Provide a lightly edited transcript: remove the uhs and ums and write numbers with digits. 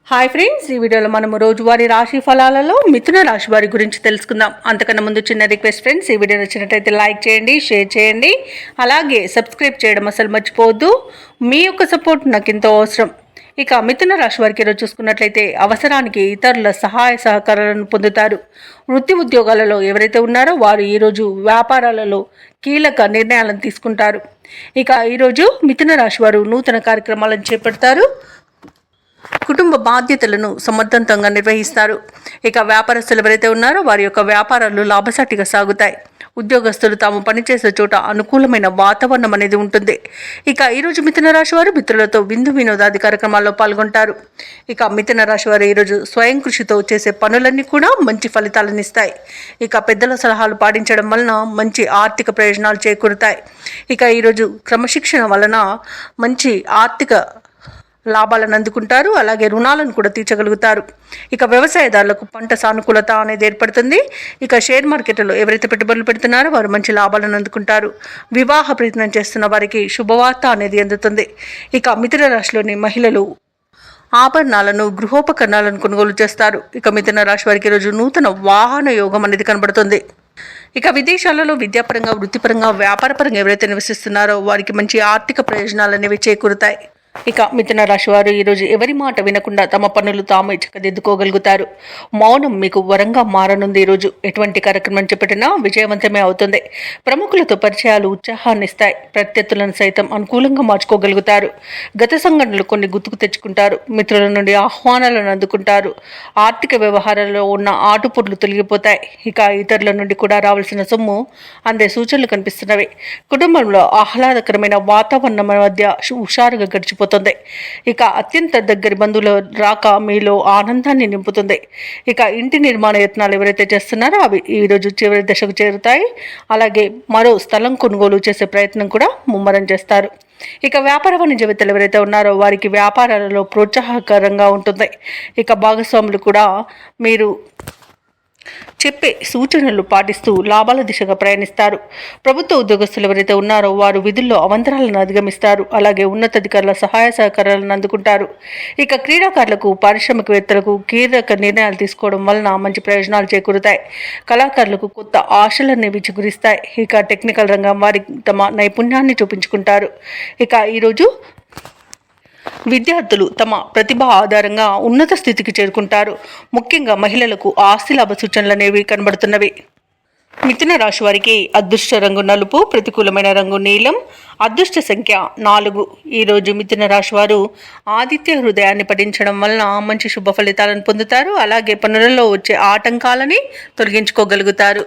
Hi friends, ఈ వీడియోలో మనము రోజువారీ రాశి ఫలాలలో మిథున రాశి వారి గురించి తెలుసుకుందాం. అంతకన్నా ముందు చిన్న రిక్వెస్ట్ ఫ్రెండ్స్, ఈ వీడియో నచ్చినట్టయితే లైక్ చేయండి, షేర్ చేయండి, అలాగే సబ్స్క్రైబ్ చేయడం అసలు మర్చిపోవద్దు. మీ యొక్క సపోర్ట్ నాకు ఎంతో అవసరం. ఇక మిథున రాశి వారికి ఈరోజు చూసుకున్నట్లయితే అవసరానికి ఇతరుల సహాయ సహకారాలను పొందుతారు. వృత్తి ఉద్యోగాలలో ఎవరైతే ఉన్నారో వారు ఈరోజు వ్యాపారాలలో కీలక నిర్ణయాలను తీసుకుంటారు. ఇక ఈరోజు మిథున రాశి వారు నూతన కార్యక్రమాలను చేపడతారు. కుటుంబ బాధ్యతలను సమర్థవంతంగా నిర్వహిస్తారు. ఇక వ్యాపారస్తులు ఎవరైతే ఉన్నారో వారి యొక్క వ్యాపారాలు లాభసాటిగా సాగుతాయి. ఉద్యోగస్తులు తాము పనిచేసే చోట అనుకూలమైన వాతావరణం అనేది ఉంటుంది. ఇక ఈరోజు మిథున రాశి వారు మిత్రులతో విందు వినోదాది కార్యక్రమాల్లో పాల్గొంటారు. ఇక మిథున రాశి వారు ఈరోజు స్వయం కృషితో చేసే పనులన్నీ కూడా మంచి ఫలితాలను ఇస్తాయి. ఇక పెద్దల సలహాలు పాటించడం వలన మంచి ఆర్థిక ప్రయోజనాలు చేకూరుతాయి. ఇక ఈరోజు క్రమశిక్షణ వలన మంచి ఆర్థిక లాభాలను అందుకుంటారు. అలాగే రుణాలను కూడా తీర్చగలుగుతారు. ఇక వ్యవసాయదారులకు పంట సానుకూలత అనేది ఏర్పడుతుంది. ఇక షేర్ మార్కెట్లో ఎవరైతే పెట్టుబడులు పెడుతున్నారో వారు మంచి లాభాలను అందుకుంటారు. వివాహ ప్రయత్నం చేస్తున్న వారికి శుభవార్త అనేది అందుతుంది. ఇక మిథున రాశిలోని మహిళలు ఆభరణాలను, గృహోపకరణాలను కొనుగోలు చేస్తారు. ఇక మిథున రాశి వారికి ఈరోజు నూతన వాహన యోగం అనేది కనబడుతుంది. ఇక విదేశాలలో విద్యాపరంగా, వృత్తిపరంగా, వ్యాపారపరంగా ఎవరైతే నివసిస్తున్నారో వారికి మంచి ఆర్థిక ప్రయోజనాలు అనేవి చేకూరుతాయి. ఇక మిథున రాశి వారు ఈరోజు ఎవరి మాట వినకుండా తమ పనులు తాము చక్కదిద్దుకోగలుగుతారు. మౌనం మీకు వరంగా మారనుంది. ఈరోజు ఎటువంటి కార్యక్రమం చేపట్టినా విజయవంతమే అవుతుంది. ప్రముఖులతో పరిచయాలు ఉత్సాహాన్ని ఇస్తాయి. ప్రత్యర్థులను సైతం అనుకూలంగా మార్చుకోగలుగుతారు. గత సంఘటనలు కొన్ని గుర్తుకు తెచ్చుకుంటారు. మిత్రుల నుండి ఆహ్వానాలను అందుకుంటారు. ఆర్థిక వ్యవహారాల్లో ఉన్న ఆటుపోట్లు తొలగిపోతాయి. ఇక ఇతరుల నుండి కూడా రావాల్సిన సొమ్ము అందే సూచనలు కనిపిస్తున్నవి. కుటుంబంలో ఆహ్లాదకరమైన వాతావరణం మధ్య హుషారుగా గడిచిపోతుంది. ఇక అత్యంత దగ్గరి బంధువుల రాక మీలో ఆనందాన్ని నింపుతుంది. ఇక ఇంటి నిర్మాణ యత్నాలు ఎవరైతే చేస్తున్నారో అవి ఈరోజు చివరి దశకు చేరుతాయి. అలాగే మరో స్థలం కొనుగోలు చేసే ప్రయత్నం కూడా ముమ్మరం చేస్తారు. ఇక వ్యాపార వాణిజ్యవేత్తలు ఎవరైతే ఉన్నారో వారికి వ్యాపారాలలో ప్రోత్సాహకరంగా ఉంటుంది. ఇక భాగస్వాములు కూడా మీరు చెప్పే సూచనలు పాటిస్తూ లాభాల దిశగా ప్రయాణిస్తారు. ప్రభుత్వ ఉద్యోగస్తులు ఎవరైతే ఉన్నారో వారు విధుల్లో అవంతరాలను అధిగమిస్తారు. అలాగే ఉన్నతాధికారుల సహాయ సహకారాలను అందుకుంటారు. ఇక క్రీడాకారులకు, పారిశ్రామికవేత్తలకు కీలక నిర్ణయాలు తీసుకోవడం వలన మంచి ప్రయోజనాలు చేకూరుతాయి. కళాకారులకు కొత్త ఆశలన్నీ చిగురిస్తాయి. ఇక టెక్నికల్ రంగం వారి తమ నైపుణ్యాన్ని చూపించుకుంటారు. ఇక ఈరోజు విద్యార్థులు తమ ప్రతిభ ఆధారంగా ఉన్నత స్థితికి చేరుకుంటారు. ముఖ్యంగా మహిళలకు ఆస్తి లాభ సూచనలు అనేవి కనబడుతున్నవి. మిథున రాశి వారికి అదృష్ట రంగు నలుపు, ప్రతికూలమైన రంగు నీలం, అదృష్ట సంఖ్య 4. ఈరోజు మిథున రాశి వారు ఆదిత్య హృదయాన్ని పఠించడం వలన మంచి శుభ ఫలితాలను పొందుతారు. అలాగే పనులలో వచ్చే ఆటంకాలని తొలగించుకోగలుగుతారు.